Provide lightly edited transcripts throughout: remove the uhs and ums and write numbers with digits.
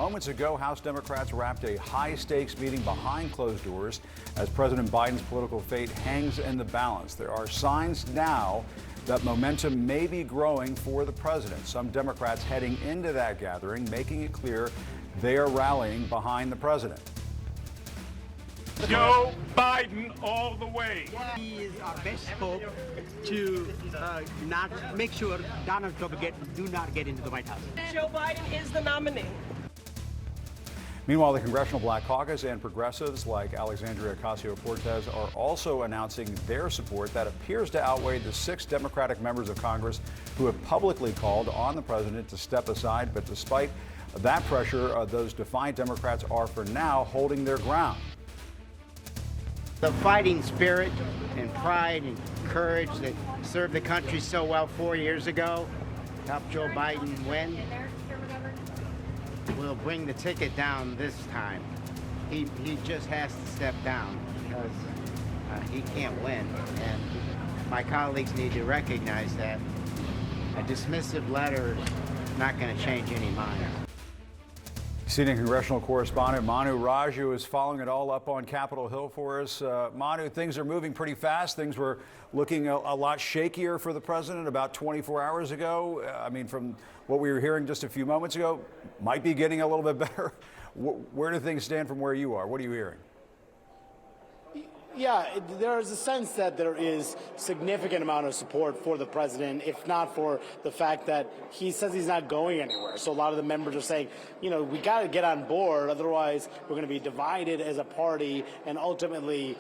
Moments ago, House Democrats wrapped a high-stakes meeting behind closed doors as President Biden's political fate hangs in the balance. There are signs now that momentum may be growing for the president. Some Democrats heading into that gathering, making it clear they are rallying behind the president. Joe Biden all the way. He is our best hope to not make sure Donald Trump do not get into the White House. Joe Biden is the nominee. Meanwhile, the Congressional Black Caucus and progressives like Alexandria Ocasio-Cortez are also announcing their support that appears to outweigh the 6 Democratic members of Congress who have publicly called on the president to step aside. But despite that pressure, those defiant Democrats are for now holding their ground. The fighting spirit and pride and courage that served the country so well 4 years ago helped Joe Biden win. Will bring the ticket down this time. He just has to step down because he can't win. And my colleagues need to recognize that. A dismissive letter is not going to change any mind. Senior congressional correspondent Manu Raju is following it all up on Capitol Hill for us. Manu, things are moving pretty fast. Things were looking a lot shakier for the president about 24 hours ago. I mean, from what we were hearing just a few moments ago, might be getting a little bit better. Where do things stand from where you are? What are you hearing? Yeah, there is a sense that there is significant amount of support for the president, if not for the fact that he says he's not going anywhere. So a lot of the members are saying, you know, we got to get on board, otherwise we're going to be divided as a party, and ultimately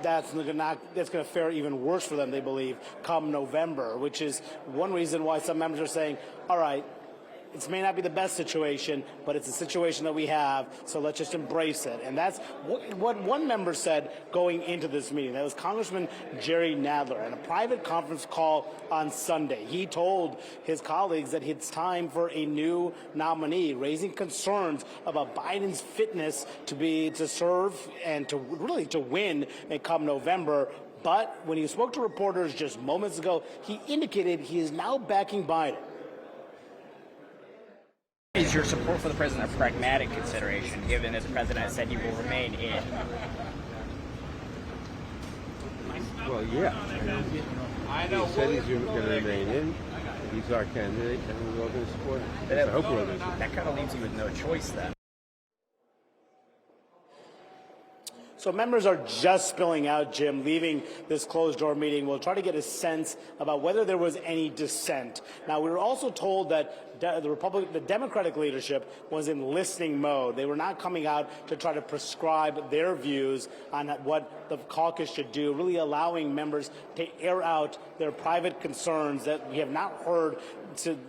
that's going to fare even worse for them, they believe, come November, which is one reason why some members are saying, all right, it may not be the best situation, but it's a situation that we have, so let's just embrace it. And that's what one member said going into this meeting. That was Congressman Jerry Nadler in a private conference call on Sunday. He told his colleagues that it's time for a new nominee, raising concerns about Biden's fitness to serve and to win and come November. But when he spoke to reporters just moments ago, he indicated he is now backing Biden. Is your support for the president a pragmatic consideration, given that the president has said he will remain in? Well, yeah. He said he's going to remain in. He's our candidate, and we're all going to support him. I hope we're all going to support him. That kind of leaves you with no choice then. So members are just spilling out, Jim, leaving this closed-door meeting. We'll try to get a sense about whether there was any dissent. Now, we were also told that the Democratic leadership was in listening mode. They were not coming out to try to prescribe their views on what the caucus should do, really allowing members to air out their private concerns that we have not heard.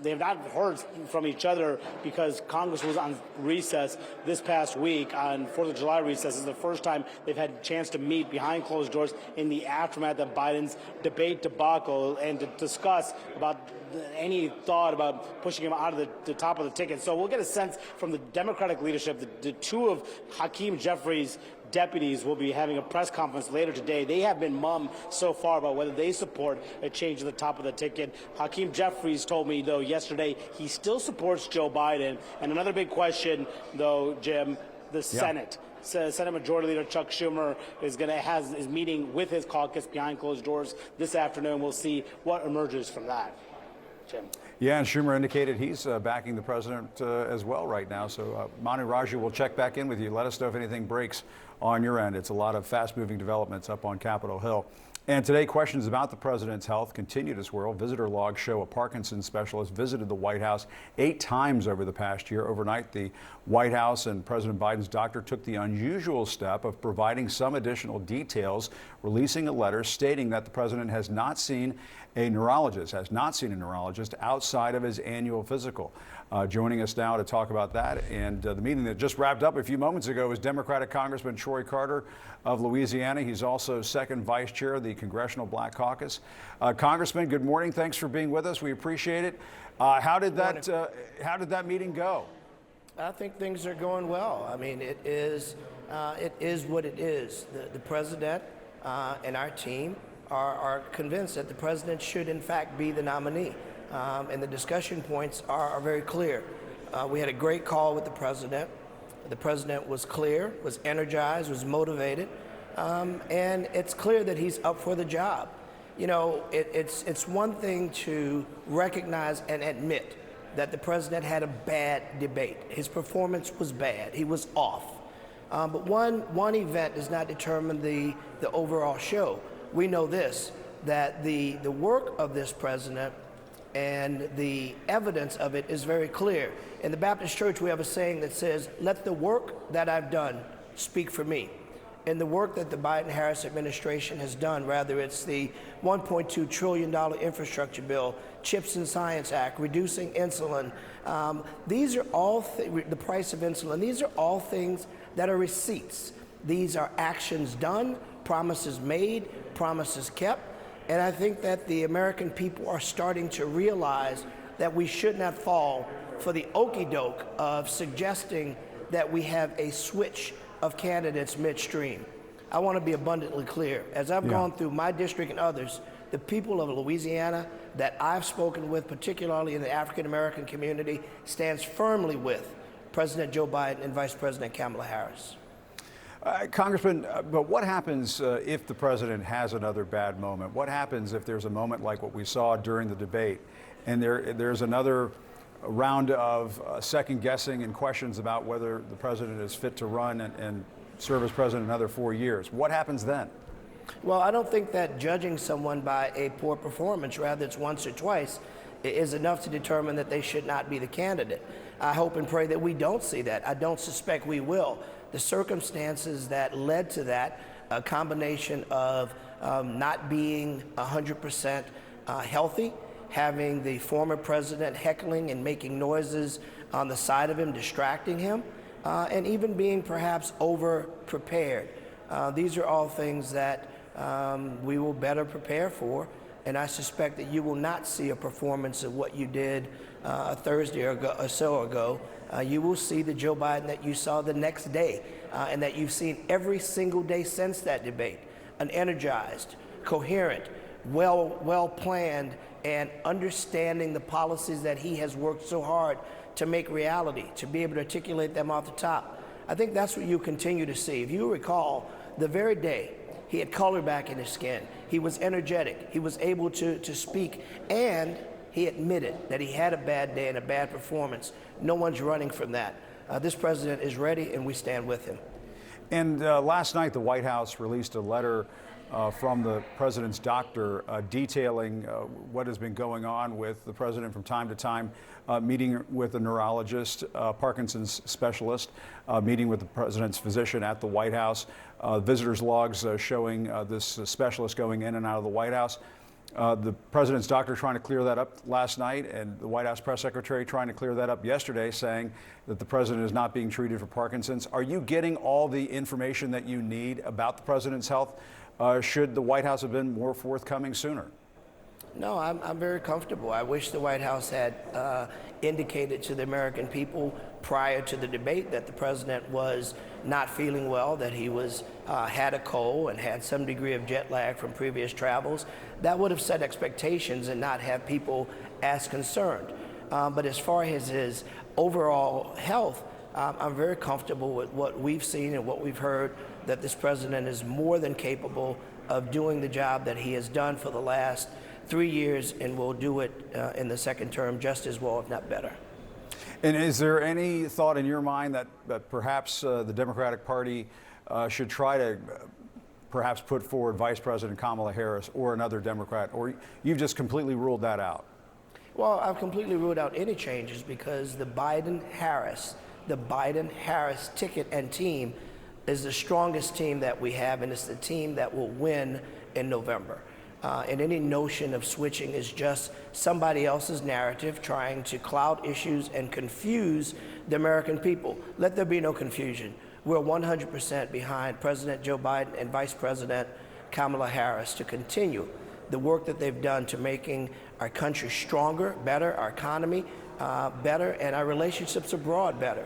They have not heard from each other because Congress was on recess this past week on 4th of July recess. This is the first time they've had a chance to meet behind closed doors in the aftermath of Biden's debate debacle and to discuss about any thought about pushing him out of the top of the ticket. So we'll get a sense from the Democratic leadership. The two of Hakeem Jeffries' deputies will be having a press conference later today. They have been mum so far about whether they support a change to the top of the ticket. Hakeem Jeffries told me, though, yesterday he still supports Joe Biden. And another big question, though, Jim, the Senate. Senate Majority Leader Chuck Schumer is meeting with his caucus behind closed doors this afternoon. We'll see what emerges from that. Jim. Yeah, and Schumer indicated he's backing the president as well right now. So Manu Raju will check back in with you. Let us know if anything breaks on your end. It's a lot of fast-moving developments up on Capitol Hill. And today, questions about the president's health continue to swirl. Visitor logs show a Parkinson's specialist visited the White House 8 times over the past year. Overnight, the White House and President Biden's doctor took the unusual step of providing some additional details, releasing a letter stating that the president has not seen a neurologist outside of his annual physical. Joining us now to talk about that and the meeting that just wrapped up a few moments ago is Democratic Congressman Troy Carter of Louisiana. He's also second vice chair of the Congressional Black Caucus. Congressman, good morning. Thanks for being with us. We appreciate it. How did that meeting go? I think things are going well. I mean, it is what it is. The president and our team are convinced that the president should, in fact, be the nominee. And the discussion points are very clear. We had a great call with the president. The president was clear, was energized, was motivated, and it's clear that he's up for the job. You know, it's one thing to recognize and admit that the president had a bad debate. His performance was bad. He was off. But one event does not determine the overall show. We know this, that the work of this president and the evidence of it is very clear. In the Baptist Church, we have a saying that says, "Let the work that I've done speak for me." And the work that the Biden-Harris administration has done, whether it's the $1.2 trillion infrastructure bill, CHIPS and Science Act, reducing insulin, these are all the price of insulin. These are all things that are receipts. These are actions done, promises made, promises kept. And I think that the American people are starting to realize that we should not fall for the okey-doke of suggesting that we have a switch of candidates midstream. I want to be abundantly clear. As I've gone through my district and others, the people of Louisiana that I've spoken with, particularly in the African American community, stands firmly with President Joe Biden and Vice President Kamala Harris. Congressman, but what happens if the president has another bad moment? What happens if there's a moment like what we saw during the debate and there's another round of second guessing and questions about whether the president is fit to run and serve as president another 4 years? What happens then? Well, I don't think that judging someone by a poor performance, rather it's once or twice, is enough to determine that they should not be the candidate. I hope and pray that we don't see that. I don't suspect we will. The circumstances that led to that, a combination of not being 100% healthy, having the former president heckling and making noises on the side of him, distracting him, and even being perhaps over-prepared. These are all things that we will better prepare for, and I suspect that you will not see a performance of what you did a Thursday or so ago. You will see the Joe Biden that you saw the next day and that you've seen every single day since that debate, an energized, coherent, well-planned, and understanding the policies that he has worked so hard to make reality, to be able to articulate them off the top. I think that's what you continue to see. If you recall, the very day he had color back in his skin, he was energetic, he was able to speak, and he admitted that he had a bad day and a bad performance. No one's running from that. This president is ready, and we stand with him. And last night, the White House released a letter from the president's doctor detailing what has been going on with the president from time to time, meeting with a neurologist, Parkinson's specialist, meeting with the president's physician at the White House, visitors' logs showing this specialist going in and out of the White House. The president's doctor trying to clear that up last night, and the White House press secretary trying to clear that up yesterday, saying that the president is not being treated for Parkinson's. Are you getting all the information that you need about the president's health? Should the White House have been more forthcoming sooner? No, I'm very comfortable. I wish the White House had indicated to the American people prior to the debate that the president was not feeling well, that he was had a cold and had some degree of jet lag from previous travels. That would have set expectations and not have people as concerned. But as far as his overall health, I'm very comfortable with what we've seen and what we've heard, that this president is more than capable of doing the job that he has done for the last 3 years and will do it in the second term just as well, if not better. And is there any thought in your mind that perhaps the Democratic Party should try to perhaps put forward Vice President Kamala Harris or another Democrat, or you've just completely ruled that out? Well, I've completely ruled out any changes because the Biden-Harris ticket and team is the strongest team that we have, and it's the team that will win in November. And any notion of switching is just somebody else's narrative trying to cloud issues and confuse the American people. Let there be no confusion. We're 100% behind President Joe Biden and Vice President Kamala Harris to continue the work that they've done to making our country stronger, better, our economy better, and our relationships abroad better.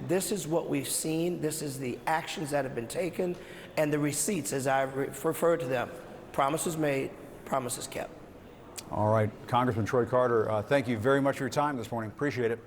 This is what we've seen. This is the actions that have been taken and the receipts, as I refer to them. Promises made, promises kept. All right, Congressman Troy Carter, thank you very much for your time this morning. Appreciate it.